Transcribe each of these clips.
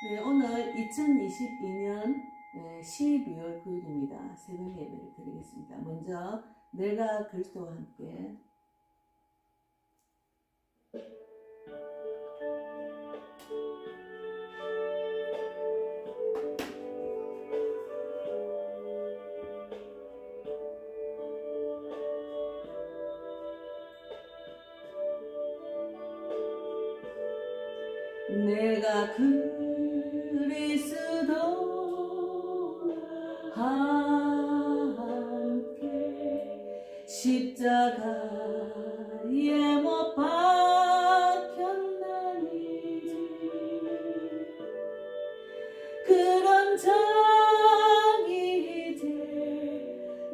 네, 오늘 2022년 12월 9일입니다. 새벽 예배를 드리겠습니다. 먼저 내가 그리스도와 함께 내가 그리스도와 함께 십자가에 못 박혔나니 그런 적이 이제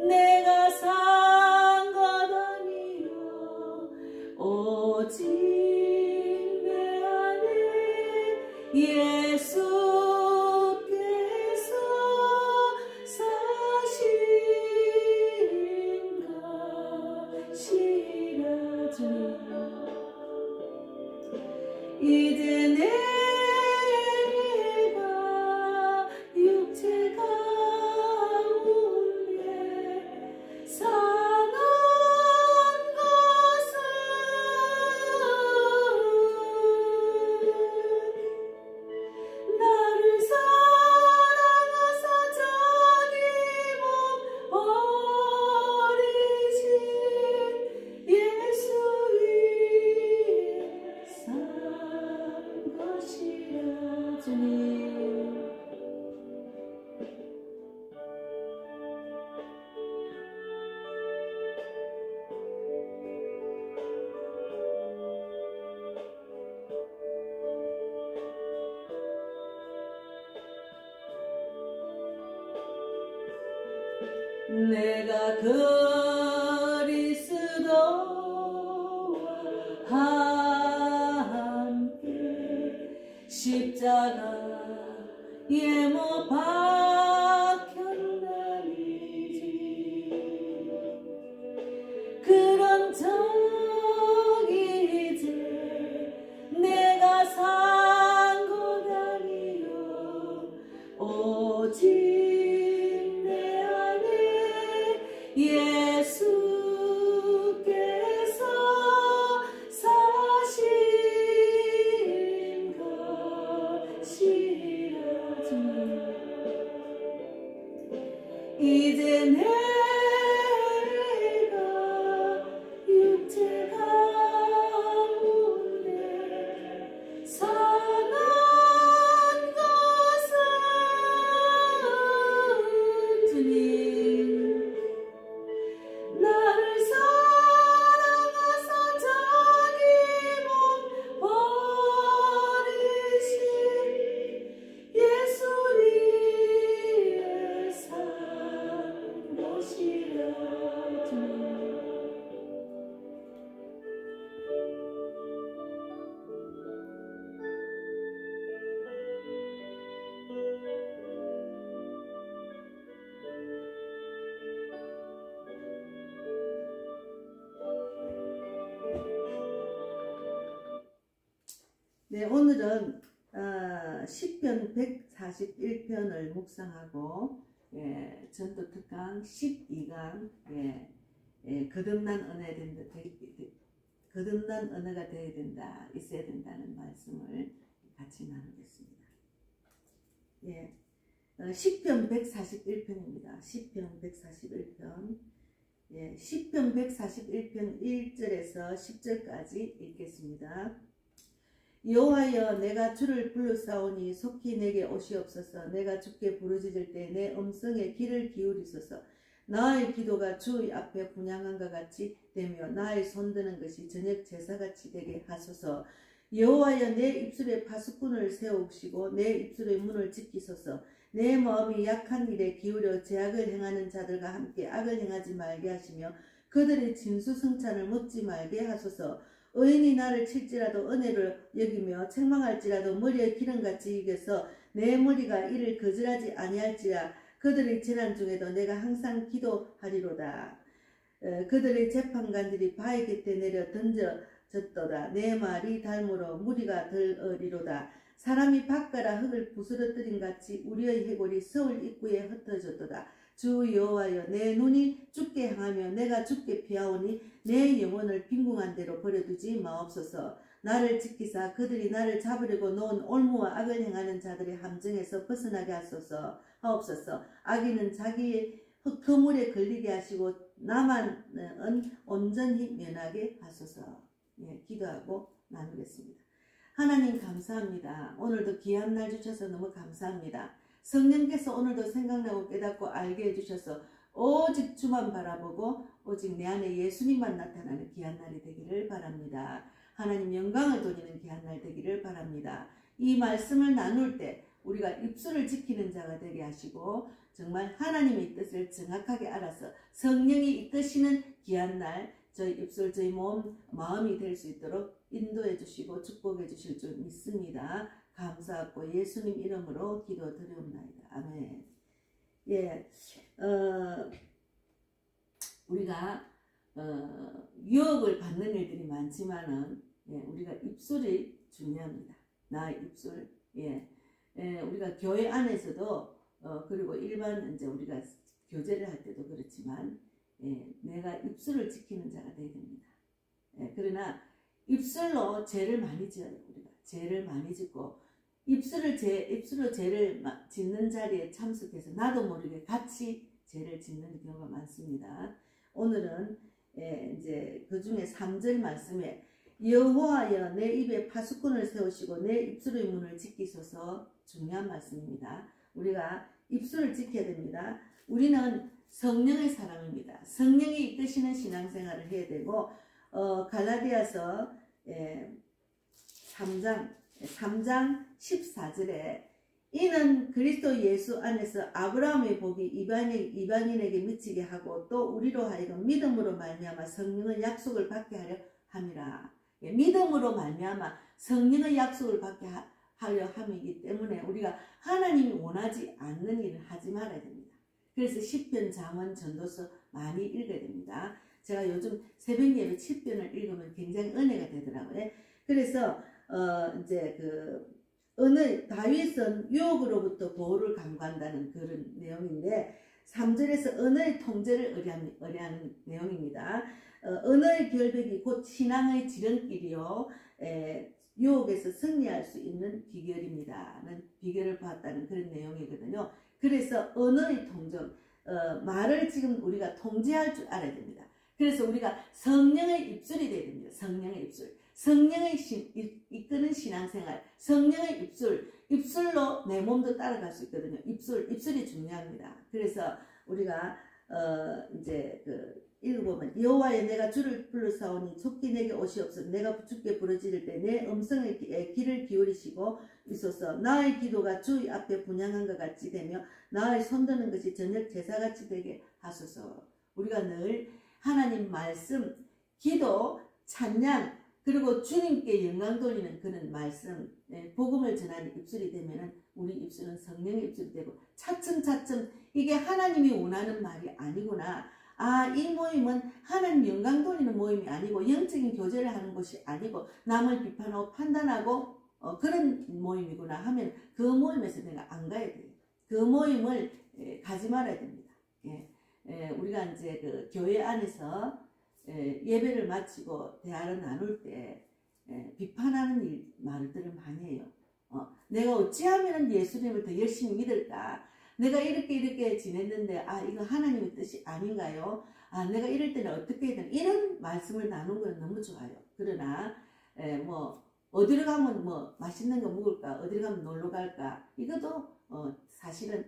내가 산 것 아니요 오직 예수께서 사신 것이라 주님 이제 내가 육체 가운데 사는 것은 나를 사랑하사 자기 몸 버리신 예수 위에 산 것이라 주님 내가 그리스도와 함께 십자가에 못 박혔나니 그런 적이 이제 내가 산 것 아니요 오직 예수께서 사신 것이라 주님 이제 내가 육체 가운데 사는 것은 주님 나를 사랑하사 자기 몸 버리신 예수 위에 산 것이라 주님 네, 오늘은 시편 141편을 묵상하고 전도특강 12강 거듭난 은혜가 되어야 된다, 있어야 된다는 말씀을 같이 나누겠습니다. 시편 141편입니다. 시편 141편 시편 141편 1절에서 10절까지 읽겠습니다. 여호와여 내가 주를 불러싸오니 속히 내게 오시옵소서. 내가 주께 부르짖을 때 내 음성에 귀를 기울이소서. 나의 기도가 주의 앞에 분향함과 같이 되며 나의 손드는 것이 저녁 제사같이 되게 하소서. 여호와여 내 입술에 파수꾼을 세우시고 내 입술의 문을 지키소서. 내 마음이 약한 일에 기울여 죄악을 행하는 자들과 함께 악을 행하지 말게 하시며 그들의 진수성찬을 먹지 말게 하소서. 의인이 나를 칠지라도 은혜를 여기며 책망할지라도 머리에 기름같이 이겨서 내 머리가 이를 거절하지 아니할지라. 그들의 재난 중에도 내가 항상 기도하리로다. 그들의 재판관들이 바위 곁에 내려 던져졌도다. 내 말이 닮으로 무리가 들으리로다. 사람이 바꿔라 흙을 부스러뜨린 같이 우리의 해골이 서울 입구에 흩어졌도다. 주 여호와여, 내 눈이 주께 향하며 내가 주께 피하오니 내 영혼을 빈궁한 대로 버려두지 마옵소서. 나를 지키사 그들이 나를 잡으려고 놓은 올무와 악을 행하는 자들의 함정에서 벗어나게 하옵소서. 악인은 자기의 그물에 걸리게 하시고 나만은 온전히 면하게 하소서. 예, 기도하고 나누겠습니다. 하나님 감사합니다. 오늘도 귀한 날 주셔서 너무 감사합니다. 성령께서 오늘도 생각나고 깨닫고 알게 해주셔서 오직 주만 바라보고 오직 내 안에 예수님만 나타나는 귀한 날이 되기를 바랍니다. 하나님 영광을 돌리는 귀한 날 되기를 바랍니다. 이 말씀을 나눌 때 우리가 입술을 지키는 자가 되게 하시고 정말 하나님의 뜻을 정확하게 알아서 성령이 이끄시는 귀한 날 저희 입술 저희 마음이 될 수 있도록 인도해 주시고 축복해 주실 줄 믿습니다. 감사하고 예수님 이름으로 기도드리옵나이다. 아멘. 예, 우리가 유혹을 받는 일들이 많지만은 우리가 입술이 중요합니다. 나의 입술. 우리가 교회 안에서도 그리고 일반 이제 우리가 교제를 할 때도 그렇지만 내가 입술을 지키는 자가 되어야 됩니다. 그러나 입술로 죄를 많이 지어요. 우리가 죄를 많이 짓고 입술로 죄를 짓는 자리에 참석해서 나도 모르게 같이 죄를 짓는 경우가 많습니다. 오늘은 이제 그 중에 3절 말씀에 여호와여 내 입에 파수꾼을 세우시고 내 입술의 문을 지키소서. 중요한 말씀입니다. 우리가 입술을 지켜야 됩니다. 우리는 성령의 사람입니다. 성령이 이끄시는 신앙생활을 해야 되고 갈라디아서 3장 14절에 이는 그리스도 예수 안에서 아브라함의 복이 이방인에게 미치게 하고 또 우리로 하여금 믿음으로 말미암아 성령의 약속을 받게 하려 함이라. 믿음으로 말미암아 성령의 약속을 받게 하려 함이기 때문에 우리가 하나님이 원하지 않는 일을 하지 말아야 됩니다. 그래서 시편, 잠언, 전도서 많이 읽어야 됩니다. 제가 요즘 새벽 예배 7편을 읽으면 굉장히 은혜가 되더라고요. 그래서 이제 다윗은 유혹으로부터 보호를 강구한다는 그런 내용인데 3절에서 언어의 통제를 의뢰하는 내용입니다. 언어의 결백이 곧 신앙의 지름길이요 유혹에서 승리할 수 있는 비결을 봤다는 그런 내용이거든요. 그래서 언어의 통정, 말을 지금 우리가 통제할 줄 알아야 됩니다. 그래서 우리가 성령의 입술이 되어야 됩니다. 성령의 입술. 성령의 이끄는 신앙생활, 성령의 입술로 내 몸도 따라갈 수 있거든요. 입술이 중요합니다. 그래서 우리가 이제 읽어보면 여호와여 내가 주를 불러사오니 속히 내게 오시옵소서. 내가 주께 부르짖을 때 내 음성에 귀를 기울이시고 있소서. 나의 기도가 주의 앞에 분향한 것 같이 되며 나의 손드는 것이 저녁 제사같이 되게 하소서. 우리가 늘 하나님 말씀, 기도, 찬양 그리고 주님께 영광 돌리는 그런 말씀, 복음을 전하는 입술이 되면은 우리 입술은 성령의 입술이 되고 차츰차츰 이게 하나님이 원하는 말이 아니구나. 이 모임은 하나님 영광 돌리는 모임이 아니고 영적인 교제를 하는 것이 아니고 남을 비판하고 판단하고 그런 모임이구나 하면 그 모임에서 내가 안 가야 돼요. 그 모임을 가지 말아야 됩니다. 우리가 이제 교회 안에서 예배를 마치고 대화를 나눌 때 비판하는 말들을 많이 해요. 내가 어찌하면 예수님을 더 열심히 믿을까? 내가 이렇게 지냈는데 이거 하나님의 뜻이 아닌가요? 내가 이럴 때는 어떻게 해야 되나? 이런 말씀을 나누는 건 너무 좋아요. 그러나 어디로 가면 맛있는 거 먹을까? 어디로 가면 놀러 갈까? 이것도 사실은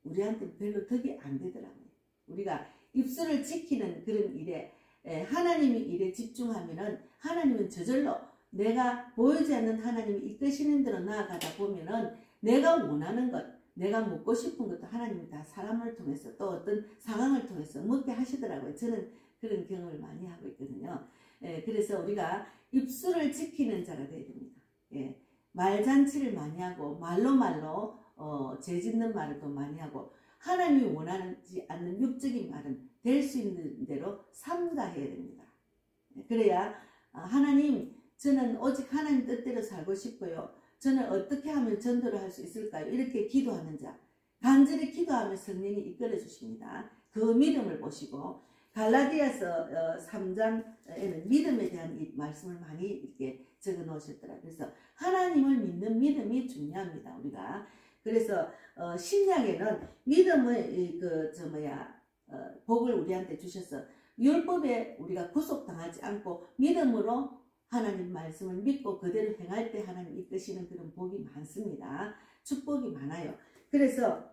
우리한테 별로 덕이 안 되더라고요. 우리가 입술을 지키는 그런 일에 하나님의 일에 집중하면은 하나님은 저절로 내가 보이지 않는 하나님이 이끄시는 대로 나아가다 보면은 내가 원하는 것, 내가 먹고 싶은 것도 하나님이 다 사람을 통해서 또 어떤 상황을 통해서 먹게 하시더라고요. 저는 그런 경험을 많이 하고 있거든요. 그래서 우리가 입술을 지키는 자가 되어야 됩니다. 말잔치를 많이 하고 말로 죄짓는 말을 더 많이 하고 하나님이 원하지 않는 육적인 말은 될 수 있는 대로 삼가해야 됩니다. 그래야 하나님 저는 오직 하나님 뜻대로 살고 싶어요. 저는 어떻게 하면 전도를 할 수 있을까요? 이렇게 기도하는 자, 간절히 기도하면 성령이 이끌어 주십니다. 그 믿음을 보시고 갈라디아서 3장에는 믿음에 대한 이 말씀을 많이 이렇게 적어 놓으셨더라고요. 그래서 하나님을 믿는 믿음이 중요합니다. 우리가 그래서 신약에는 믿음의 복을 우리한테 주셔서 율법에 우리가 구속당하지 않고 믿음으로 하나님 말씀을 믿고 그대로 행할 때 하나님 이끄시는 그런 복이 많습니다. 축복이 많아요. 그래서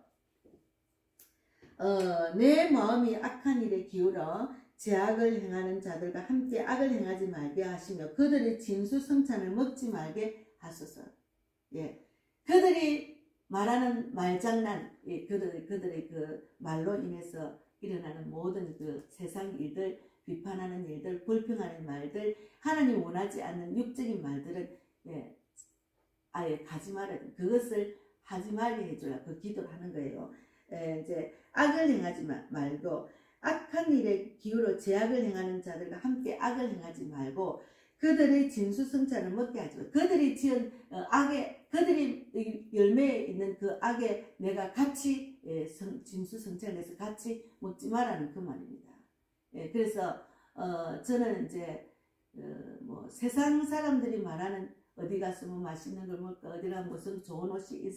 내 마음이 악한 일에 기울어 죄악을 행하는 자들과 함께 악을 행하지 말게 하시며 그들의 진수성찬을 먹지 말게 하소서. 예, 그들이 말하는 말장난, 예, 그들의 그 말로 인해서 일어나는 모든 그 세상 일들, 비판하는 일들, 불평하는 말들, 하나님 원하지 않는 육적인 말들은 예, 아예 가지 말아야 돼. 그것을 하지 말게 해줘야 그 기도를 하는 거예요. 이제 악을 행하지 말고 악한 일에 기울어 죄악을 행하는 자들과 함께 악을 행하지 말고 그들의 진수성찬을 먹게 하지 마. 그들이 지은 악에 그들이 열매에 있는 그 악에 내가 같이 진수성찬에서 같이 먹지 말라는 그 말입니다. 예, 그래서 저는 이제 뭐 세상 사람들이 말하는 어디 가서 뭐 맛있는 걸 먹을까, 어디 가면 무슨 좋은 옷이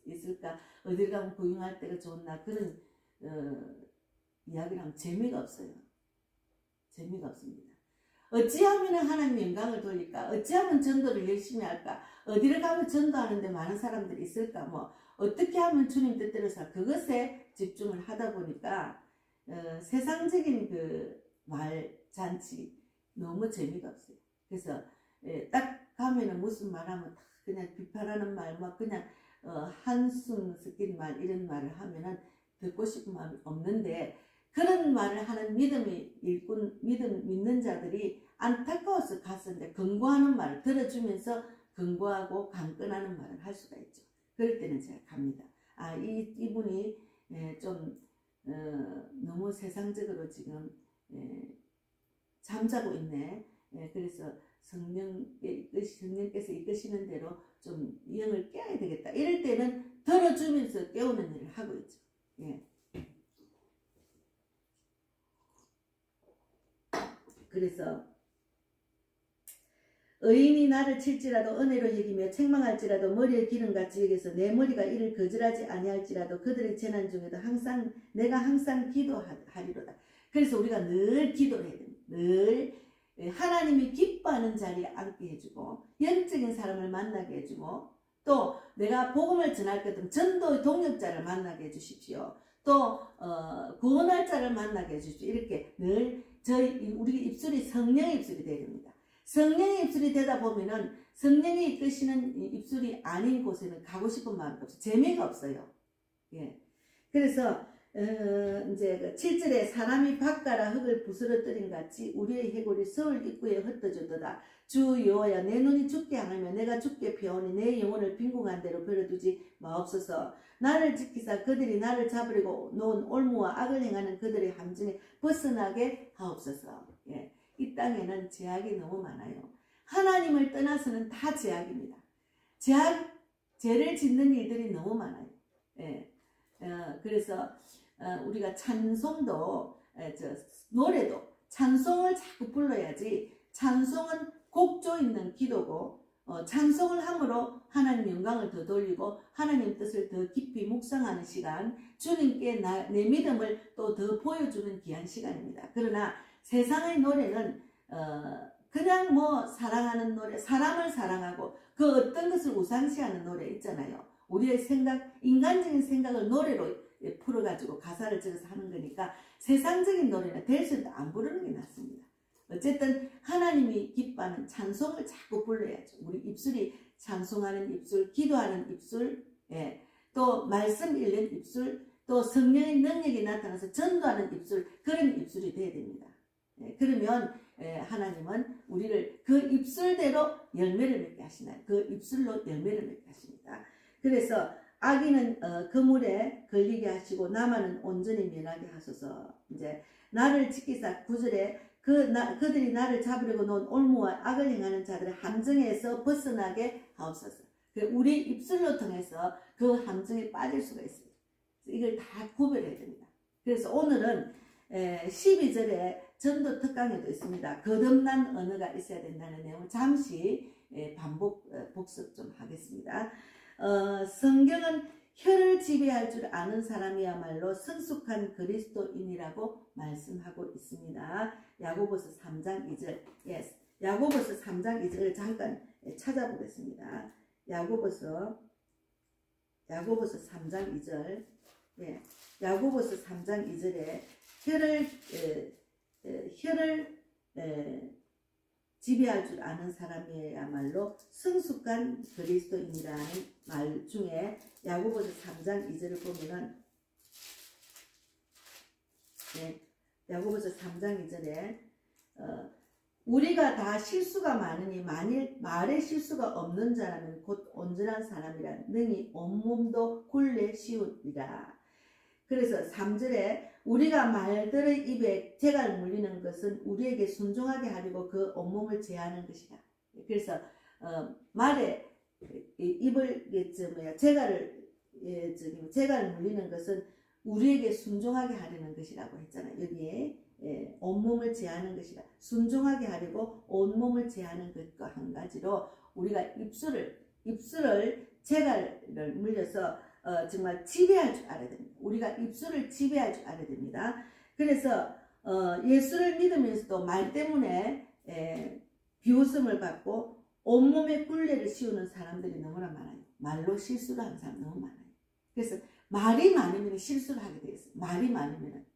있을까, 어디 가면 구경할 때가 좋나 그런 이야기를 하면 재미가 없어요. 재미가 없습니다. 어찌하면 하나님 영광을 돌릴까, 어찌하면 전도를 열심히 할까, 어디를 가면 전도하는데 많은 사람들이 있을까, 뭐 어떻게 하면 주님 뜻대로 살 그것에 집중을 하다 보니까 세상적인 그 말 잔치 너무 재미가 없어요. 그래서 딱 가면은 무슨 말하면 다 그냥 비판하는 말, 막 그냥 한숨 섞인 말 이런 말을 하면은 듣고 싶은 마음이 없는데 그런 말을 하는 믿음이 일꾼 믿는 자들이 안타까워서 갔었는데 근거하는 말을 들어주면서 근거하고 강건하는 말을 할 수가 있죠. 그럴 때는 제가 갑니다. 아, 이분이 좀 너무 세상적으로 지금 잠자고 있네. 그래서 성령께서 이끄시는 대로 좀 영을 깨야 되겠다. 이럴 때는 들어주면서 깨우는 일을 하고 있죠. 예. 그래서 의인이 나를 칠지라도 은혜로 여기며 책망할지라도 머리에 기름같이 여겨서 내 머리가 이를 거절하지 아니할지라도 그들의 재난 중에도 내가 항상 기도하리로다. 그래서 우리가 늘 기도를 해야 됩니다. 늘 하나님이 기뻐하는 자리에 앉게 해주고 영적인 사람을 만나게 해주고 또 내가 복음을 전할 때든 전도의 동역자를 만나게 해주십시오. 또 구원할 자를 만나게 해주십시오. 이렇게 늘 우리 입술이 성령의 입술이 되야 됩니다. 성령의 입술이 되다 보면은 성령이 이끄시는 입술이 아닌 곳에는 가고 싶은 마음이 없어요. 재미가 없어요. 예. 그래서 이제 7절에 사람이 밭가라 흙을 부스러뜨린 같이 우리의 해골이 서울 입구에 흩어졌도다. 주 여호와야 내 눈이 죽게 하며 내가 죽게 피하오니 내 영혼을 빈궁한 대로 버려두지 마옵소서. 나를 지키사 그들이 나를 잡으려고 놓은 올무와 악을 행하는 그들의 함정에 벗어나게 하옵소서. 예. 이 땅에는 죄악이 너무 많아요. 하나님을 떠나서는 다 죄악입니다. 죄를 짓는 일들이 너무 많아요. 예. 그래서 우리가 찬송도 노래도 찬송을 자꾸 불러야지. 찬송은 곡조 있는 기도고 찬송을 함으로 하나님 영광을 더 돌리고 하나님 뜻을 더 깊이 묵상하는 시간, 주님께 내 믿음을 또 더 보여주는 귀한 시간입니다. 그러나 세상의 노래는 그냥 뭐 사랑하는 노래, 사람을 사랑하고 그 어떤 것을 우상시하는 노래 있잖아요. 우리의 생각, 인간적인 생각을 노래로 풀어가지고 가사를 적어서 하는 거니까 세상적인 노래는 될수록 안 부르는 게 낫습니다. 어쨌든 하나님이 기뻐하는 찬송을 자꾸 불러야죠. 우리 입술이 찬송하는 입술, 기도하는 입술, 예, 또 말씀 읽는 입술, 또 성령의 능력이 나타나서 전도하는 입술, 그런 입술이 돼야 됩니다. 예, 그러면 하나님은 우리를 그 입술대로 열매를 맺게 하시나요? 그 입술로 열매를 맺게 하십니다. 그래서 악인은 그물에 걸리게 하시고 나만은 온전히 면하게 하소서. 이제 나를 지키사 9절에 그들이 나를 잡으려고 놓은 올무와 악을 행하는 자들의 함정에서 벗어나게 하옵소서. 우리 입술로 통해서 그 함정에 빠질 수가 있어요. 이걸 다 구별해야 됩니다. 그래서 오늘은 12절에 전도 특강에도 있습니다. 거듭난 언어가 있어야 된다는 내용을 잠시 복습 좀 하겠습니다. 성경은 혀를 지배할 줄 아는 사람이야말로 성숙한 그리스도인이라고 말씀하고 있습니다. 야고보서 3장 2절. Yes. 야고보서 3장 2절을 잠깐 찾아보겠습니다. 야고보서 3장 2절. 예. 야고보서 3장 2절에 혀를 지배할 줄 아는 사람이야말로 성숙한 그리스도인이라는 말 중에 야고보서 3장 2절을 보면은 야고보서 3장 2절에 우리가 다 실수가 많으니 만일 말에 실수가 없는 자라면 곧 온전한 사람이라 능히 온몸도 굴레 씌우리라. 그래서 3절에 우리가 말들의 입에 재갈 물리는 것은 우리에게 순종하게 하려고 그 온몸을 제하는 것이다. 그래서 말에 입을 재갈 물리는 것은 우리에게 순종하게 하려는 것이라고 했잖아요. 여기에 온몸을 제하는 것이다. 순종하게 하려고 온몸을 제하는 것과 한 가지로 우리가 입술을 재갈을 물려서 정말 지배할 줄 알아야 됩니다. 우리가 입술을 지배할 줄 알아야 됩니다. 그래서 예수를 믿으면서도 말 때문에 비웃음을 받고 온몸에 굴레를 씌우는 사람들이 너무나 많아요. 말로 실수를 하는 사람 너무 많아요. 그래서 말이 많으면 실수를 하게 되어 있어요. 말이 많으면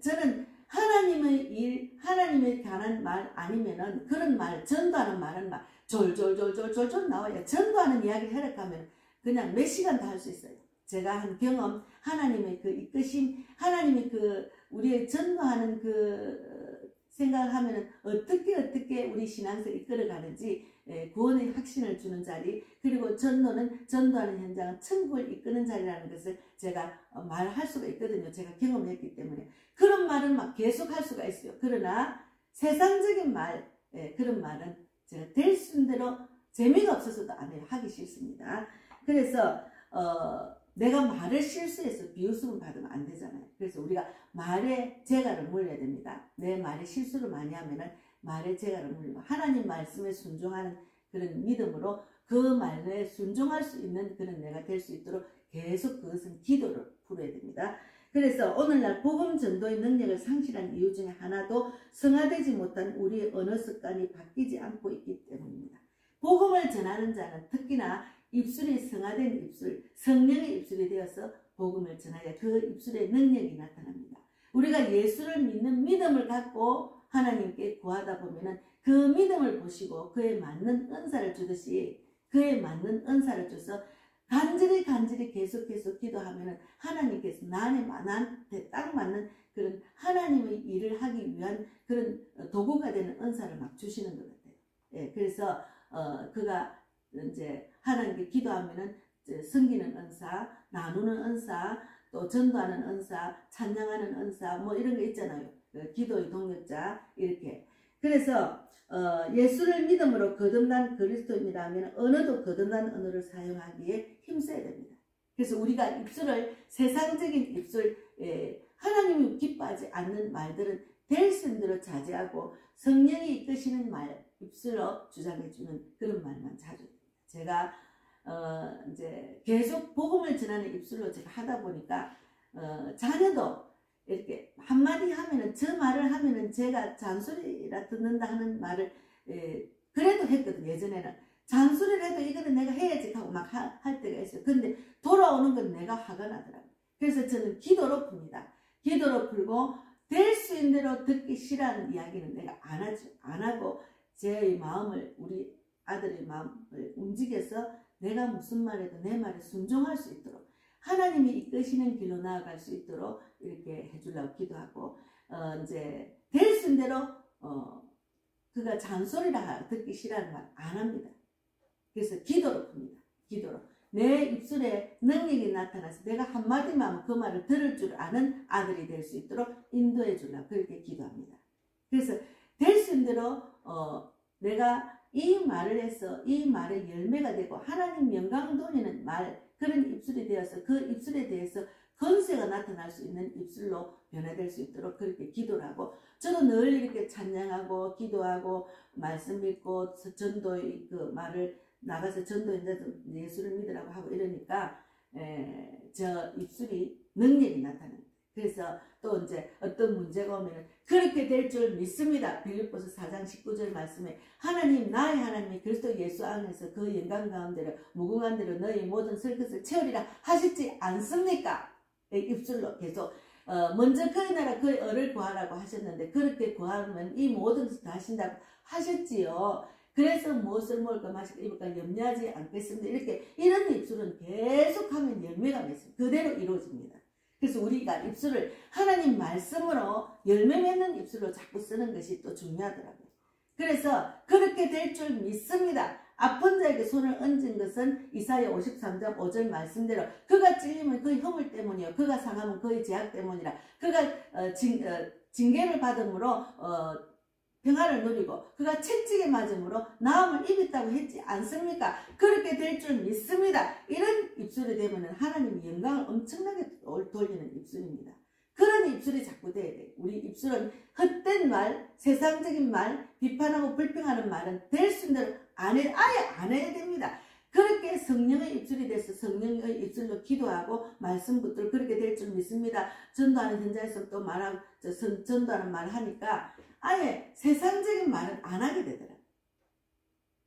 저는 하나님의 일, 하나님에 관한 말 아니면은 그런 말, 전도하는 말은 막 졸졸졸졸졸 나와요. 전도하는 이야기를 해석하면 그냥 몇 시간 다 할 수 있어요. 제가 한 경험, 하나님의 그 이끄심, 하나님이 그 우리의 전도하는 그 생각을 하면은 어떻게 우리 신앙생활 이끌어가는지 구원의 확신을 주는 자리, 그리고 전도는 전도하는 현장은 천국을 이끄는 자리라는 것을 제가 말할 수가 있거든요. 제가 경험했기 때문에. 그런 말은 막 계속 할 수가 있어요. 그러나 세상적인 말, 그런 말은 제가 될 수 있는 대로 재미가 없어서도 안 해요. 하기 싫습니다. 그래서 내가 말을 실수해서 비웃음을 받으면 안 되잖아요. 그래서 우리가 말에 재갈을 물려야 됩니다. 내 말에 실수를 많이 하면은 말에 재갈을 물리고 하나님 말씀에 순종하는 그런 믿음으로 그 말에 순종할 수 있는 그런 내가 될 수 있도록 계속 그것은 기도를 부려야 됩니다. 그래서 오늘날 복음 전도의 능력을 상실한 이유 중에 하나도 성화되지 못한 우리의 언어 습관이 바뀌지 않고 있기 때문입니다. 복음을 전하는 자는 특히나 입술이 성화된 입술, 성령의 입술이 되어서 복음을 전하여 그 입술의 능력이 나타납니다. 우리가 예수를 믿는 믿음을 갖고 하나님께 구하다 보면은 그 믿음을 보시고 그에 맞는 은사를 주듯이 그에 맞는 은사를 줘서 간절히 계속해서 기도하면은 하나님께서 나한테 딱 맞는 그런 하나님의 일을 하기 위한 그런 도구가 되는 은사를 막 주시는 것 같아요. 예, 그래서 그가 이제 하나님께 기도하면은 섬기는 은사, 나누는 은사, 또 전도하는 은사, 찬양하는 은사, 뭐 이런 거 있잖아요. 기도의 동력자 이렇게. 그래서 예수를 믿음으로 거듭난 그리스도인이라면 언어도 거듭난 언어를 사용하기에 힘써야 됩니다. 그래서 우리가 입술을 세상적인 입술, 하나님이 기뻐하지 않는 말들은 될 수 있는 대로 자제하고 성령이 이끄시는 말, 입술로 주장해주는 그런 말만 자주. 제가 이제 계속 복음을 전하는 입술로 제가 하다 보니까 자녀도 이렇게 한마디 하면은 저 말을 하면은 제가 잔소리라 듣는다 하는 말을 그래도 했거든. 예전에는 잔소리를 해도 이거는 내가 해야지 하고 막 할 때가 있어요. 근데 돌아오는 건 내가 화가 나더라고요. 그래서 저는 기도로 풉니다. 기도로 풀고 될 수 있는 대로 듣기 싫어하는 이야기는 내가 안 하죠. 안 하고 제 마음을, 우리 아들의 마음을 움직여서 내가 무슨 말해도 내 말에 순종할 수 있도록 하나님이 이끄시는 길로 나아갈 수 있도록 이렇게 해주려고 기도하고 이제 될 수 있는 대로 그가 잔소리라 듣기 싫어하는 말 안 합니다. 그래서 기도로 풉니다. 기도로 내 입술에 능력이 나타나서 내가 한마디만 하면 그 말을 들을 줄 아는 아들이 될 수 있도록 인도해 주려고 그렇게 기도합니다. 그래서 될 수 있는 대로 내가 이 말을 해서 이 말의 열매가 되고 하나님 영광을 돌리는 말, 그런 입술이 되어서 그 입술에 대해서 권세가 나타날 수 있는 입술로 변화될 수 있도록 그렇게 기도를 하고, 저도 늘 이렇게 찬양하고 기도하고 말씀 읽고 전도의 그 말을 나가서 전도 예수를 믿으라고 하고 이러니까 저 입술이 능력이 나타납니다. 그래서 또 이제 어떤 문제가 오면 그렇게 될 줄 믿습니다. 빌립보서 4장 19절 말씀에 하나님, 나의 하나님이 그리스도 예수 안에서 그 영광 가운데로 무궁한 대로 너희 모든 설 것을 채우리라 하시지 않습니까? 입술로 계속 먼저 그의 나라 그의 의를 구하라고 하셨는데, 그렇게 구하면 이 모든 것을 다 하신다고 하셨지요. 그래서 무엇을 먹을까 마실까 입을까 염려하지 않겠습니다. 이렇게 이런 입술은 계속하면 열매가 맺습니다. 그대로 이루어집니다. 그래서 우리가 입술을 하나님 말씀으로 열매 맺는 입술로 자꾸 쓰는 것이 또 중요하더라고요. 그래서 그렇게 될 줄 믿습니다. 아픈 자에게 손을 얹은 것은 이사야 53장 5절 말씀대로 그가 찔리면 그의 허물 때문이요 그가 상하면 그의 죄악 때문이라. 그가 징계를 받음으로 평화를 누리고 그가 채찍에 맞음으로 나음을 입었다고 했지 않습니까? 그렇게 될 줄 믿습니다. 이런 입술이 되면 하나님의 영광을 엄청나게 돌리는 입술입니다. 그런 입술이 자꾸 돼야 돼요. 우리 입술은 헛된 말, 세상적인 말, 비판하고 불평하는 말은 될 수 있는 대로 아예 안 해야 됩니다. 그렇게 성령의 입술이 돼서 성령의 입술로 기도하고 말씀 붙들고 그렇게 될 줄 믿습니다. 전도하는 현장에서 또 말하고 전도하는 말을 하니까 아예 세상적인 말은 안 하게 되더라고요.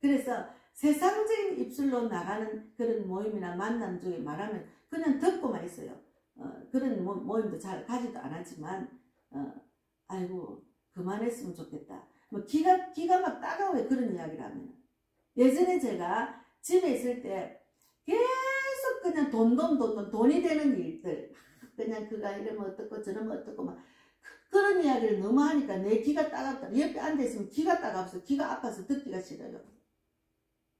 그래서 세상적인 입술로 나가는 그런 모임이나 만남 중에 말하면 그냥 듣고만 있어요. 그런 모임도 잘 가지도 않았지만 아이고 그만했으면 좋겠다. 뭐 기가 막 따가워요. 그런 이야기를 하면. 예전에 제가 집에 있을 때 계속 그냥 돈이 되는 일들, 그냥 그가 이러면 어떻고 저러면 어떻고 막 그런 이야기를 너무 하니까 내 귀가 따갑다. 옆에 앉아있으면 귀가 따가워서 귀가 아파서 듣기가 싫어요.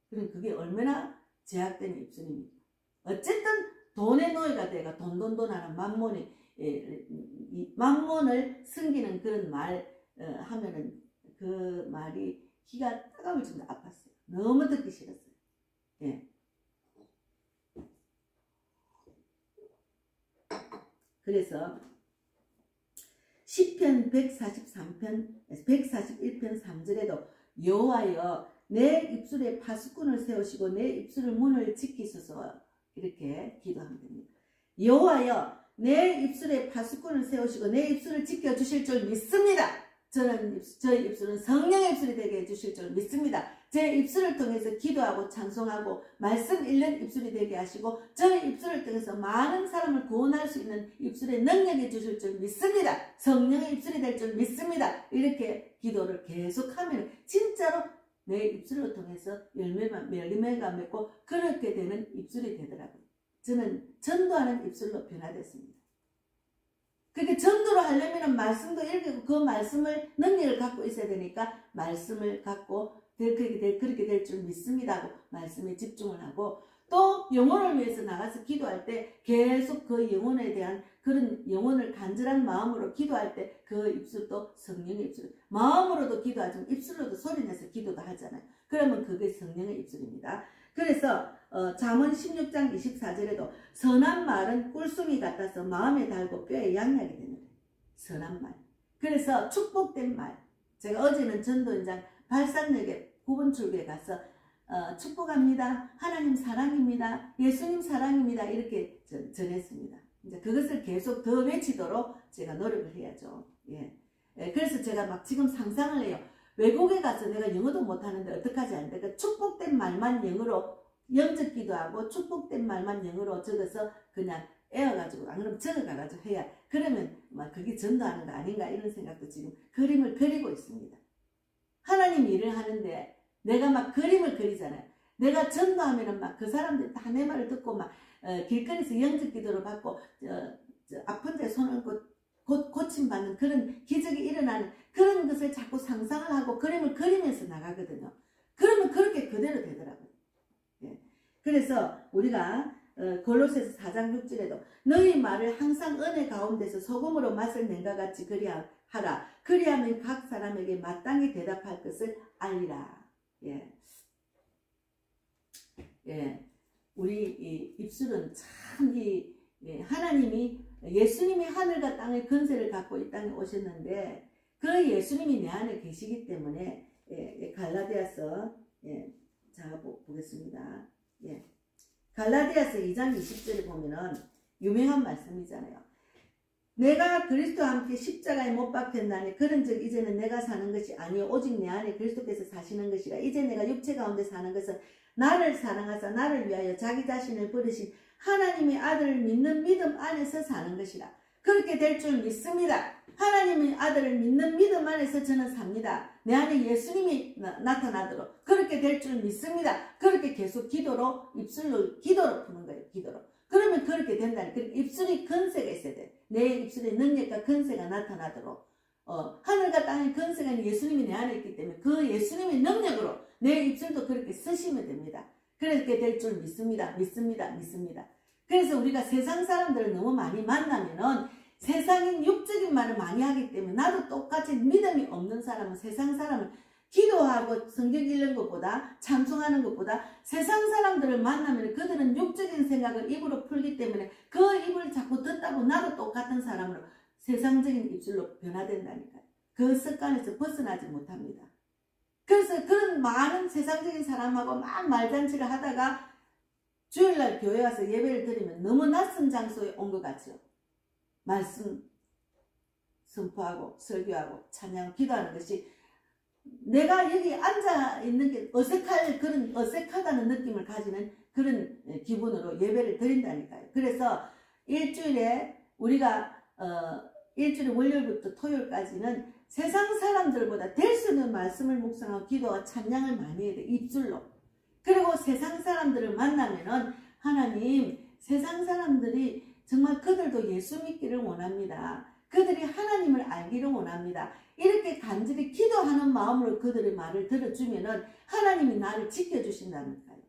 그럼 그게 얼마나 제약된 입술입니까? 어쨌든 돈의 노예가 돼가 돈하는 만몬을 숨기는 그런 말 하면은 그 말이 귀가 따가울 정도 아팠어요. 너무 듣기 싫었어요. 예. 그래서 시편 141편 3절에도 여호와여 내 입술에 파수꾼을 세우시고 내 입술을 문을 지키소서 이렇게 기도하면 됩니다. 여호와여 내 입술에 파수꾼을 세우시고 내 입술을 지켜주실 줄 믿습니다. 저희 입술은 성령의 입술이 되게 해주실 줄 믿습니다. 제 입술을 통해서 기도하고 찬송하고 말씀 읽는 입술이 되게 하시고 저희 입술을 통해서 많은 사람을 구원할 수 있는 입술에 능력이 주실 줄 믿습니다. 성령의 입술이 될 줄 믿습니다. 이렇게 기도를 계속하면 진짜로 내 입술을 통해서 열매가 맺고 그렇게 되는 입술이 되더라고요. 저는 전도하는 입술로 변화됐습니다. 그렇게 전도를 하려면 말씀도 읽고 그 말씀을 능력을 갖고 있어야 되니까 말씀을 갖고 그렇게 될 줄 믿습니다 하고 말씀에 집중을 하고 또 영혼을 위해서 나가서 기도할 때 계속 그 영혼에 대한 그런 영혼을 간절한 마음으로 기도할 때 그 입술도 성령의 입술, 마음으로도 기도하지만 입술로도 소리내서 기도도 하잖아요. 그러면 그게 성령의 입술입니다. 그래서 잠언 16장 24절에도 선한 말은 꿀송이 같아서 마음에 달고 뼈에 양약이 되는 거예요. 선한 말. 그래서 축복된 말. 제가 어제는 전도현장 발산역에 9번 출구에 가서 축복합니다. 하나님 사랑입니다. 예수님 사랑입니다. 이렇게 전했습니다. 이제 그것을 계속 더 외치도록 제가 노력을 해야죠. 예. 그래서 제가 막 지금 상상을 해요. 외국에 가서 내가 영어도 못하는데 어떡하지 않는데 그 축복된 말만 영어로 영적 기도하고 축복된 말만 영어로 적어서 그냥 애워가지고 안 그러면 적어가가지고 해야 그러면 막 그게 전도하는 거 아닌가 이런 생각도 지금 그림을 그리고 있습니다. 하나님 일을 하는데 내가 막 그림을 그리잖아요. 내가 전도하면은 막 그 사람들 다 내 말을 듣고 막 길거리에서 영적 기도를 받고 아픈 데 손 얹고 고침받는 그런 기적이 일어나는 그런 것을 자꾸 상상을 하고 그림을 그리면서 나가거든요. 그러면 그렇게 그대로 되더라고요. 예. 그래서 우리가 골로새서 4장 6절에도 너희 말을 항상 은혜 가운데서 소금으로 맛을 낸과 같이 그리하라. 그리하면 각 사람에게 마땅히 대답할 것을 알리라. 예. 예. 우리 이 입술은 참 예, 하나님이 예수님이 하늘과 땅의 권세를 갖고 이 땅에 오셨는데 그 예수님이 내 안에 계시기 때문에 예, 갈라디아서 예, 자 보겠습니다. 예. 갈라디아서 2장 20절에 보면은 유명한 말씀이잖아요. 내가 그리스도와 함께 십자가에 못 박혔나니 그런즉 이제는 내가 사는 것이 아니요 오직 내 안에 그리스도께서 사시는 것이라. 이제 내가 육체 가운데 사는 것은 나를 사랑하사 나를 위하여 자기 자신을 버리신 하나님의 아들을 믿는 믿음 안에서 사는 것이라. 그렇게 될 줄 믿습니다. 하나님의 아들을 믿는 믿음 안에서 저는 삽니다. 내 안에 예수님이 나타나도록 그렇게 될 줄 믿습니다. 그렇게 계속 기도로 입술로 기도로 푸는 거예요. 기도로. 그러면 그렇게 된다니까. 입술이 건세가 있어야 돼. 내 입술의 능력과 건세가 나타나도록 하늘과 땅의 건세가 예수님이 내 안에 있기 때문에 그 예수님의 능력으로 내 입술도 그렇게 쓰시면 됩니다. 그렇게 될 줄 믿습니다. 믿습니다. 믿습니다. 그래서 우리가 세상 사람들을 너무 많이 만나면은 세상인 육적인 말을 많이 하기 때문에 나도 똑같이 믿음이 없는 사람은 세상 사람을 기도하고 성경 읽는 것보다 찬송하는 것보다 세상 사람들을 만나면 그들은 육적인 생각을 입으로 풀기 때문에 그 입을 자꾸 듣다 보면 나도 똑같은 사람으로 세상적인 입술로 변화된다니까요. 그 습관에서 벗어나지 못합니다. 그래서 그런 많은 세상적인 사람하고 막 말잔치를 하다가 주일날 교회 와서 예배를 드리면 너무 낯선 장소에 온 것 같죠. 말씀 선포하고 설교하고 찬양 기도하는 것이 내가 여기 앉아 있는 게 그런 어색하다는 느낌을 가지는 그런 기분으로 예배를 드린다니까요. 그래서 일주일에 우리가 일주일에 월요일부터 토요일까지는 세상 사람들보다 될 수 있는 말씀을 묵상하고 기도와 찬양을 많이 해야 돼. 입술로. 그리고 세상 사람들을 만나면은 하나님 세상 사람들이 정말 그들도 예수 믿기를 원합니다. 그들이 하나님을 알기를 원합니다. 이렇게 간절히 기도하는 마음으로 그들의 말을 들어주면은 하나님이 나를 지켜주신다니까요.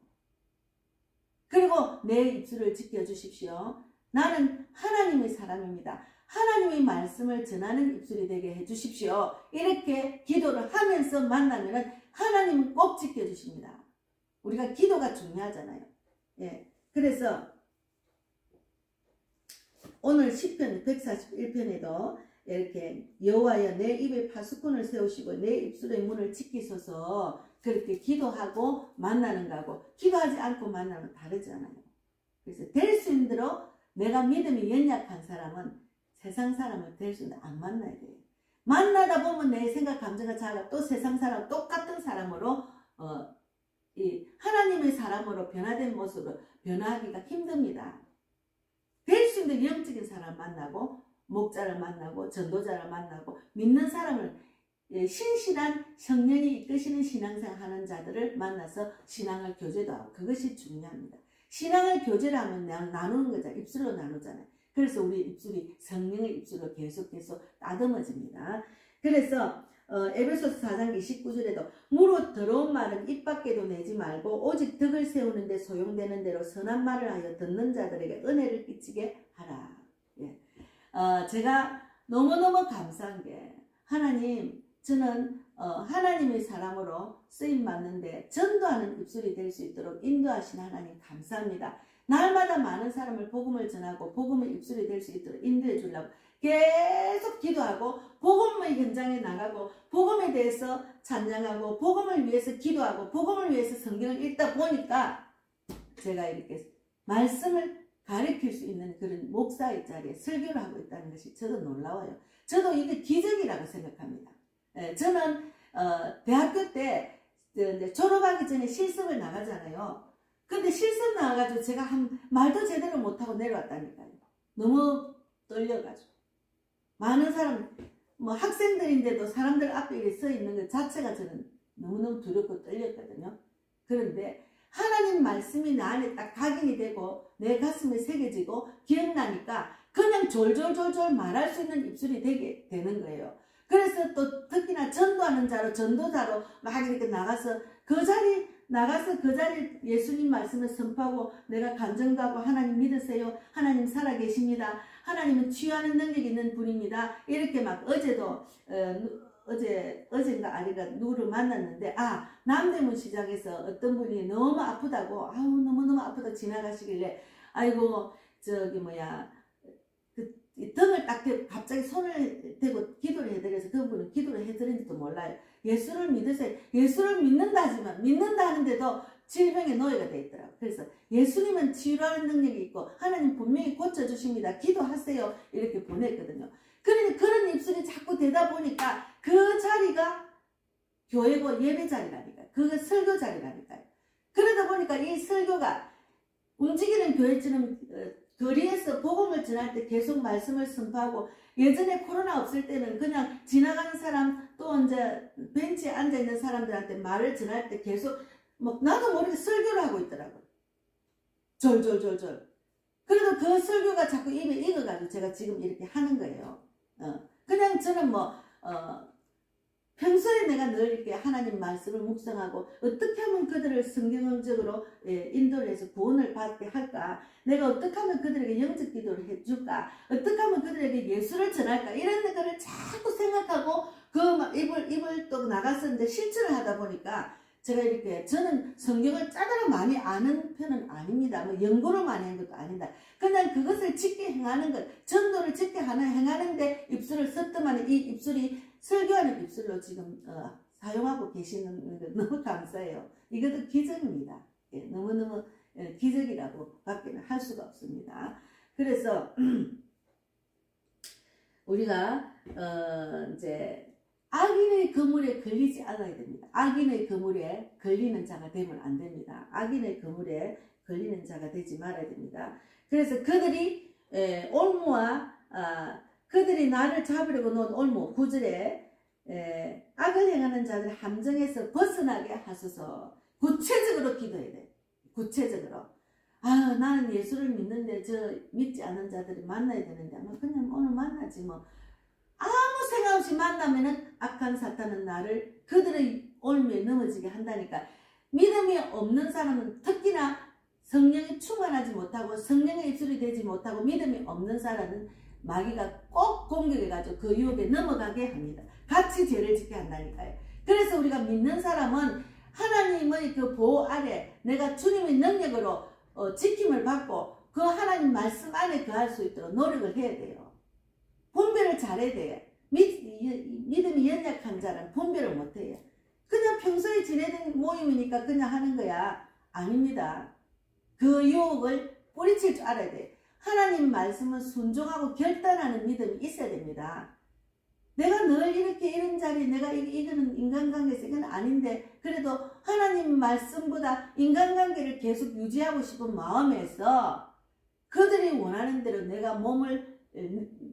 그리고 내 입술을 지켜주십시오. 나는 하나님의 사람입니다. 하나님의 말씀을 전하는 입술이 되게 해주십시오. 이렇게 기도를 하면서 만나면은 하나님은 꼭 지켜주십니다. 우리가 기도가 중요하잖아요. 예. 그래서 오늘 시편 141편에도 이렇게 여호와여 내 입에 파수꾼을 세우시고 내 입술의 문을 지키소서 그렇게 기도하고 만나는 거하고 기도하지 않고 만나는 다르잖아요. 그래서 될 수 있는 대로 내가 믿음이 연약한 사람은 세상 사람을 될 수 있는데 안 만나야 돼요. 만나다 보면 내 생각 감정과 자아가 또 세상 사람 똑같은 사람으로 이 하나님의 사람으로 변화된 모습으로 변화하기가 힘듭니다. 될 수 있는 영적인 사람 만나고 목자를 만나고 전도자를 만나고 믿는 사람을 신실한 성령이 이끄시는 신앙생활 하는 자들을 만나서 신앙을 교제도 하고 그것이 중요합니다. 신앙을 교제를 하면 나누는 거잖아요. 입술로 나누잖아요. 그래서 우리 입술이 성령의 입술로 계속 따듬어집니다. 그래서 에베소서 4장 29절에도 무릇 더러운 말은 입 밖에도 내지 말고 오직 덕을 세우는 데 소용되는 대로 선한 말을 하여 듣는 자들에게 은혜를 끼치게 하라. 예. 제가 너무너무 감사한 게 하나님 저는 하나님의 사람으로 쓰임받는데 전도하는 입술이 될 수 있도록 인도하신 하나님 감사합니다. 날마다 많은 사람을 복음을 전하고 복음의 입술이 될 수 있도록 인도해 주려고 계속 기도하고 복음의 현장에 나가고 복음에 대해서 찬양하고 복음을 위해서 기도하고 복음을 위해서 성경을 읽다 보니까 제가 이렇게 말씀을 가르칠 수 있는 그런 목사의 자리에 설교를 하고 있다는 것이 저도 놀라워요. 저도 이게 기적이라고 생각합니다. 저는 대학교 때 졸업하기 전에 실습을 나가잖아요. 근데 실습 나가가지고 제가 말도 제대로 못하고 내려왔다니까요. 너무 떨려가지고. 많은 사람, 학생들인데도 사람들 앞에 이렇게 서 있는 것 자체가 저는 너무너무 두렵고 떨렸거든요. 그런데 하나님 말씀이 나 안에 딱 각인이 되고 내 가슴에 새겨지고 기억나니까 그냥 졸졸졸졸 말할 수 있는 입술이 되게 되는 거예요. 그래서 또 특히나 전도하는 자로 전도자로 막 이렇게 나가서 그 자리 예수님 말씀을 선포하고 내가 간증도 하고 하나님 믿으세요. 하나님 살아계십니다. 하나님은 치유하는 능력이 있는 분입니다. 이렇게 막 어제도 어젠가 아리가 누구를 만났는데, 남대문 시장에서 어떤 분이 너무 아프다고, 너무너무 아프다 지나가시길래, 아이고, 이 등을 딱 대고 갑자기 손을 대고 기도를 해드려서 그분은 기도를 해드린지도 몰라요. 예수를 믿으세요. 예수를 믿는다 하는데도 질병에 노예가 돼 있더라고요. 그래서 예수님은 치유하는 능력이 있고 하나님 분명히 고쳐주십니다. 기도하세요. 이렇게 보냈거든요. 그러니 그런 입술이 자꾸 되다 보니까 그 자리가 교회고 예배 자리라니까요. 그게 설교 자리라니까요. 그러다 보니까 이 설교가 움직이는 교회처럼 거리에서 복음을 전할 때 계속 말씀을 선포하고, 예전에 코로나 없을 때는 그냥 지나가는 사람 또 이제 벤치에 앉아있는 사람들한테 말을 전할 때 계속 나도 모르게 설교를 하고 있더라고요. 졸졸졸졸. 그래도 그 설교가 자꾸 입에 익어가지고 제가 지금 이렇게 하는 거예요. 그냥 저는 평소에 내가 늘 이렇게 하나님 말씀을 묵상하고 어떻게 하면 그들을 성경적으로 인도를 해서 구원을 받게 할까, 내가 어떻게 하면 그들에게 영적 기도를 해줄까, 어떻게 하면 그들에게 예수를 전할까, 이런 거를 자꾸 생각하고 입을 또 나가서 이제 실천을 하다 보니까 제가 이렇게, 저는 성경을 짜다가 많이 아는 편은 아닙니다. 연구를 많이 한 것도 아니다. 그냥 그것을 짙게 행하는 것, 전도를 짙게 행하는데 입술을 썼더만 이 입술이 설교하는 입술로 지금 사용하고 계시는 것 너무 감사해요. 이것도 기적입니다. 너무너무 기적이라고 밖에는 할 수가 없습니다. 그래서 우리가 이제 악인의 그물에 걸리지 않아야 됩니다. 악인의 그물에 걸리는 자가 되면 안 됩니다. 악인의 그물에 걸리는 자가 되지 말아야 됩니다. 그래서 그들이 올무와 그들이 나를 잡으려고 놓은 올무 9절에 악을 행하는 자들 함정에서 벗어나게 하소서. 구체적으로 기도해야 돼. 구체적으로. 나는 예수를 믿는데 저 믿지 않는 자들이 만나야 되는데 그냥 오늘 만나지 뭐. 아무 생각 없이 만나면은 악한 사탄은 나를 그들의 올무에 넘어지게 한다니까. 믿음이 없는 사람은 특히나 성령이 충만하지 못하고 성령의 입술이 되지 못하고 믿음이 없는 사람은 마귀가 꼭 공격해가지고 그 유혹에 넘어가게 합니다. 같이 죄를 짓게 한다니까요. 그래서 우리가 믿는 사람은 하나님의 그 보호 아래 내가 주님의 능력으로 지킴을 받고 그 하나님 말씀 안에 거할 수 있도록 노력을 해야 돼요. 분별을 잘해야 돼요. 믿음이 연약한 자는 분별을 못해요. 그냥 평소에 지내는 모임이니까 그냥 하는 거야. 아닙니다. 그 유혹을 뿌리칠 줄 알아야 돼요. 하나님 말씀은 순종하고 결단하는 믿음이 있어야 됩니다. 내가 늘 이렇게 이런 자리에 내가 이거는 인간관계에서 이건 아닌데 그래도 하나님 말씀보다 인간관계를 계속 유지하고 싶은 마음에서 그들이 원하는 대로 내가 몸을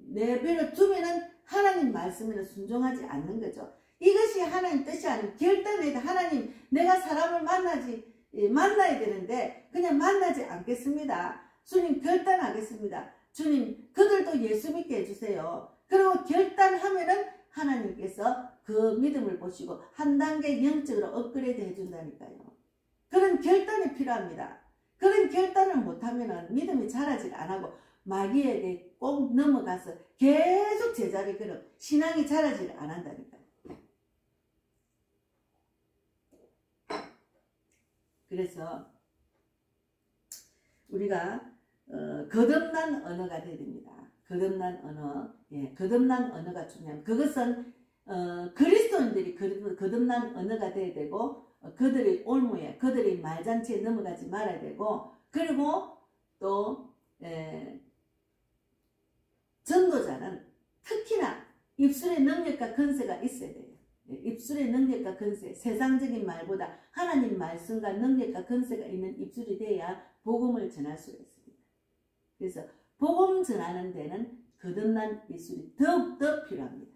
내버려 두면은 하나님 말씀에는 순종하지 않는 거죠. 이것이 하나님 뜻이 아니고 결단해야 돼. 하나님 내가 사람을 만나야 되는데 그냥 만나지 않겠습니다. 주님 결단하겠습니다. 주님 그들도 예수 믿게 해주세요. 그리고 결단하면은 하나님께서 그 믿음을 보시고 한 단계 영적으로 업그레이드 해준다니까요. 그런 결단이 필요합니다. 그런 결단을 못하면은 믿음이 자라질 안하고 마귀에게 꼭 넘어가서 계속 제자리 걸음 신앙이 자라질 안한다니까요. 그래서 우리가 거듭난 언어가 되어야 됩니다. 거듭난 언어, 거듭난 언어가 중요합니다. 그것은 그리스도인들이 거듭난 언어가 되어야 되고 그들의 올무에 그들의 말잔치에 넘어가지 말아야 되고 그리고 또 전도자는 특히나 입술의 능력과 건세가 있어야 돼요. 입술의 능력과 건세, 세상적인 말보다 하나님 말씀과 능력과 건세가 있는 입술이 돼야 복음을 전할 수가 있습니다. 그래서 복음 전하는 데는 거듭난 입술이 더욱더 필요합니다.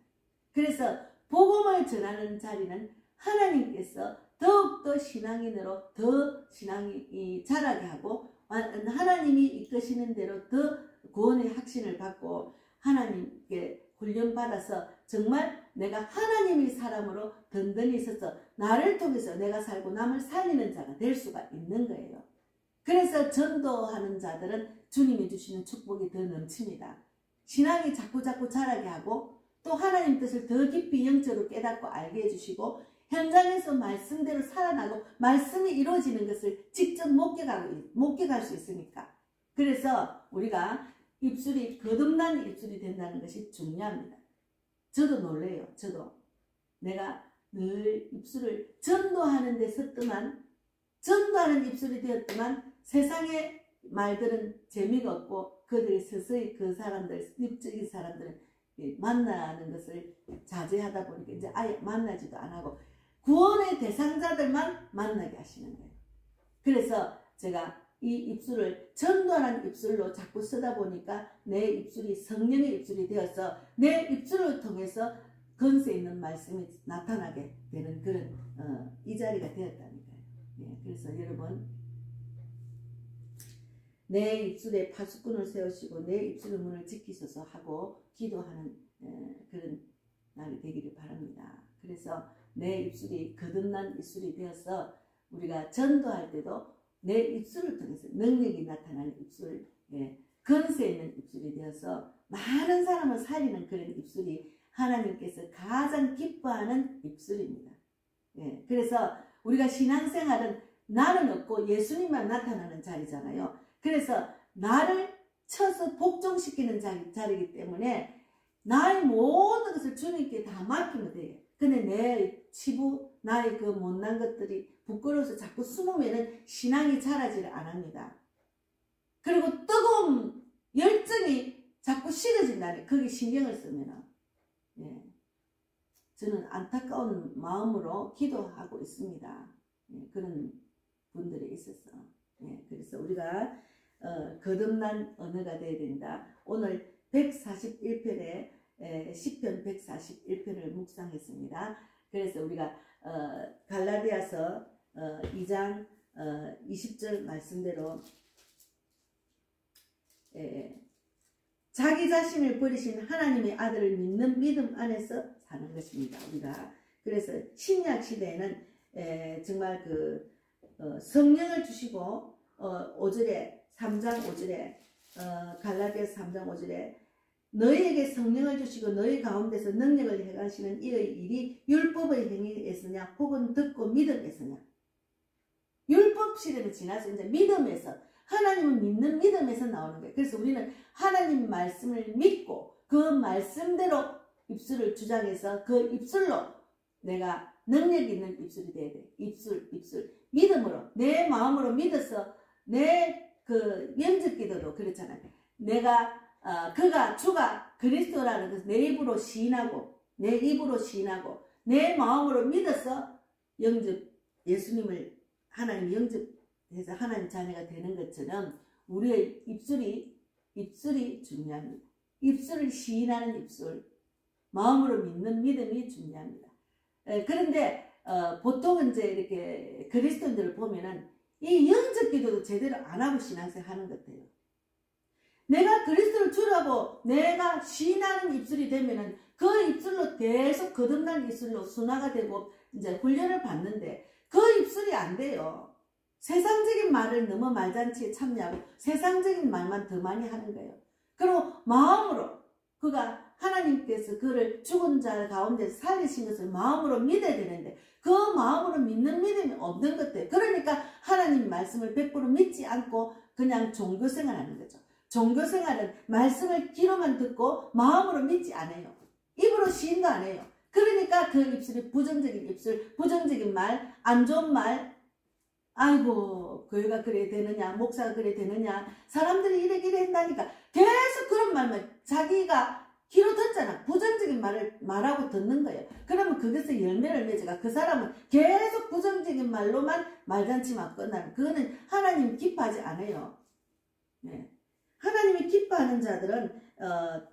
그래서 복음을 전하는 자리는 하나님께서 더욱더 신앙인으로 더 신앙이 자라게 하고 하나님이 이끄시는 대로 더 구원의 확신을 받고 하나님께 훈련받아서 정말 내가 하나님의 사람으로 든든히 있어서 나를 통해서 내가 살고 남을 살리는 자가 될 수가 있는 거예요. 그래서 전도하는 자들은 주님이 주시는 축복이 더 넘칩니다. 신앙이 자꾸자꾸 자라게 하고 또 하나님 뜻을 더 깊이 영적으로 깨닫고 알게 해주시고 현장에서 말씀대로 살아나고 말씀이 이루어지는 것을 직접 목격할 수 있으니까. 그래서 우리가 입술이 거듭난 입술이 된다는 것이 중요합니다. 저도 놀래요. 저도 내가 늘 입술을 전도하는 데 섰더만 전도하는 입술이 되었더만 세상의 말들은 재미가 없고 그들이 서서히 그 사람들 입적인 사람들은 만나는 것을 자제하다 보니까 이제 아예 만나지도 안 하고 구원의 대상자들만 만나게 하시는 거예요. 그래서 제가 이 입술을 전도하는 입술로 자꾸 쓰다 보니까 내 입술이 성령의 입술이 되어서 내 입술을 통해서 건세 있는 말씀이 나타나게 되는 그런 이 자리가 되었다니까요. 예, 그래서 여러분 내 입술에 파수꾼을 세우시고 내 입술의 문을 지키소서 하고 기도하는 그런 날이 되기를 바랍니다. 그래서 내 입술이 거듭난 입술이 되어서 우리가 전도할 때도 내 입술을 통해서 능력이 나타나는 입술, 건세 있는 입술이 되어서 많은 사람을 살리는 그런 입술이 하나님께서 가장 기뻐하는 입술입니다. 그래서 우리가 신앙생활은 나는 없고 예수님만 나타나는 자리잖아요. 그래서 나를 쳐서 복종시키는 자리이기 때문에 나의 모든 것을 주님께 다 맡기면 돼요. 근데 내 치부, 나의 그 못난 것들이 부끄러워서 자꾸 숨으면은 신앙이 자라지를 안 합니다. 그리고 뜨거운 열정이 자꾸 식어진다네. 거기 신경을 쓰면은. 예. 저는 안타까운 마음으로 기도하고 있습니다. 예. 그런 분들이 있어서. 예. 그래서 우리가 거듭난 언어가 되어야 된다. 오늘 141편에 10편 141편을 묵상했습니다. 그래서 우리가 갈라디아서 2장 20절 말씀대로 자기 자신을 버리신 하나님의 아들을 믿는 믿음 안에서 사는 것입니다. 우리가 그래서 신약 시대에는 정말 그 성령을 주시고 5절에 3장 5절에 갈라디아서 3장 5절에 너희에게 성령을 주시고 너희 가운데서 능력을 행하시는 이의 일이 율법의 행위에서냐 혹은 듣고 믿음에서냐. 율법 시대는 지나서 이제 믿음에서 하나님을 믿는 믿음에서 나오는 거예요. 그래서 우리는 하나님 말씀을 믿고 그 말씀대로 입술을 주장해서 그 입술로 내가 능력 있는 입술이 돼야 돼. 입술 믿음으로 내 마음으로 믿어서 내 그 영접기도도 그렇잖아요. 내가 주가 그리스도라는 것을 내 입으로 시인하고 내 마음으로 믿어서 예수님을 하나님 영접해서 하나님 자녀가 되는 것처럼 우리의 입술이 중요합니다. 입술을 시인하는 입술, 마음으로 믿는 믿음이 중요합니다. 그런데 보통은 이제 이렇게 그리스도인들을 보면은 이 영접 기도도 제대로 안 하고 신앙생활 하는 것 같아요. 내가 그리스도를 주라고 내가 시인하는 입술이 되면은 그 입술로 계속 거듭난 입술로 순화가 되고 이제 훈련을 받는데 그 입술이 안 돼요. 세상적인 말을 너무 말잔치에 참여하고 세상적인 말만 더 많이 하는 거예요. 그리고 마음으로 그가 하나님께서 그를 죽은 자 가운데서 살리신 것을 마음으로 믿어야 되는데 그 마음으로 믿는 믿음이 없는 것들. 그러니까 하나님 말씀을 100% 믿지 않고 그냥 종교생활하는 거죠. 종교생활은 말씀을 귀로만 듣고 마음으로 믿지 않아요. 입으로 시인도 안 해요. 그러니까 그 입술이 부정적인 입술, 부정적인 말, 안 좋은 말, 아이고 교회가 그래 되느냐, 목사가 그래 되느냐, 사람들이 이래 한다니까 계속 그런 말만 자기가 귀로 듣잖아. 부정적인 말을 말하고 듣는 거예요. 그러면 그것에 열매를 맺어가 그 사람은 계속 부정적인 말로만 말잔치만 끝나는, 그거는 하나님 기뻐하지 않아요. 네. 하나님이 기뻐하는 자들은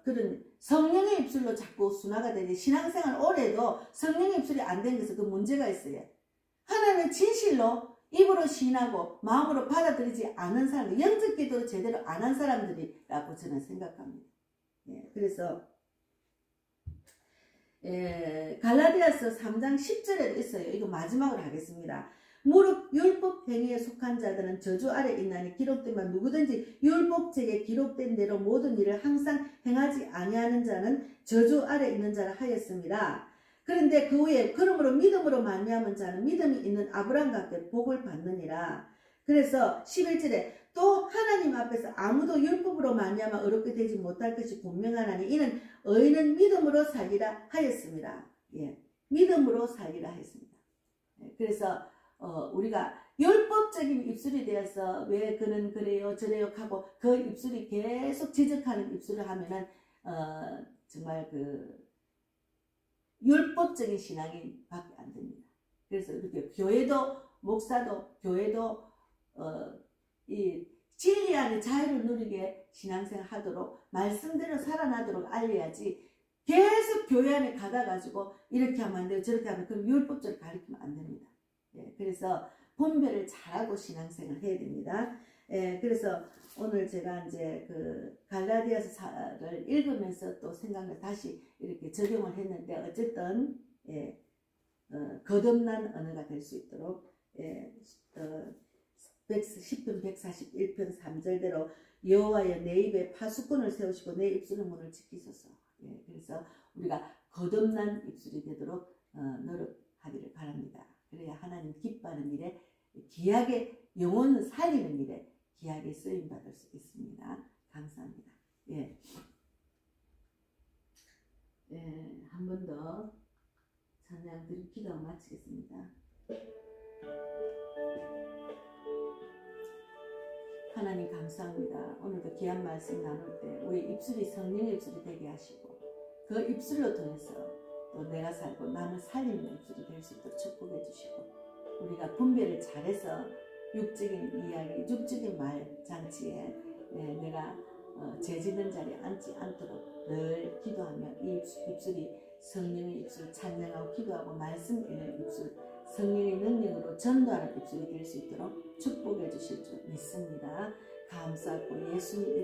그런 성령의 입술로 자꾸 순화가 되지, 신앙생활 오래도 성령의 입술이 안 된 것은 그 문제가 있어요. 하나님의 진실로 입으로 시인하고 마음으로 받아들이지 않은 사람들, 영적 기도를 제대로 안 한 사람들이라고 저는 생각합니다. 예, 그래서 갈라디아서 3장 10절에도 있어요. 이거 마지막으로 하겠습니다. 무릇 율법 행위에 속한 자들은 저주 아래 있나니 기록되면 누구든지 율법책에 기록된 대로 모든 일을 항상 행하지 아니하는 자는 저주 아래 있는 자라 하였습니다. 그런데 그 후에 그러므로 믿음으로 말미암은 자는 믿음이 있는 아브라함과 함께 복을 받느니라. 그래서 11절에 또 하나님 앞에서 아무도 율법으로 말미암아 의롭게 되지 못할 것이 분명하나니 이는 의인은 믿음으로 살리라 하였습니다. 예, 믿음으로 살리라 하였습니다. 예, 그래서 우리가 율법적인 입술이 되어서 왜 그는 그래요 저래요 하고 그 입술이 계속 지적하는 입술을 하면은 정말 그 율법적인 신앙이 밖에 안 됩니다. 그래서 이렇게 교회도 목사도 교회도 이 진리 안에 자유를 누리게 신앙생활 하도록 말씀대로 살아나도록 알려야지 계속 교회 안에 가다가지고 이렇게 하면 안 돼요 저렇게 하면 그럼 율법적으로 가르치면 안 됩니다. 예, 그래서 분별을 잘하고 신앙생활 해야 됩니다. 예, 그래서 오늘 제가 이제 그 갈라디아서를 읽으면서 또 생각을 다시 이렇게 적용을 했는데 어쨌든 예, 거듭난 언어가 될 수 있도록 예, 10편 141편 3절대로 여호와여 내 입에 파수꾼을 세우시고 내 입술의 문을 지키소서. 예, 그래서 우리가 거듭난 입술이 되도록 노력하기를 바랍니다. 그래야 하나님 기뻐하는 일에 귀하게 영혼 살리는 일에 귀하게 쓰임 받을 수 있습니다. 감사합니다. 예, 예, 한 번 더 찬양 드리고 기도 마치겠습니다. 하나님 감사합니다. 오늘도 귀한 말씀 나눌 때 우리 입술이 성령의 입술이 되게 하시고 그 입술로 통해서 또 내가 살고 남을 살리는 입술이 될 수 있도록 축복해 주시고 우리가 분별을 잘해서 육적인 이야기, 육적인 말 장치에 내가 죄짓는 자리에 앉지 않도록 늘 기도하며 이 입술이 성령의 입술 찬양하고 기도하고 말씀 읽는 입술 성령의 능력으로 전도하는 입술이 될 수 있도록 축복해 주실 줄 믿습니다. 감사하고 예수님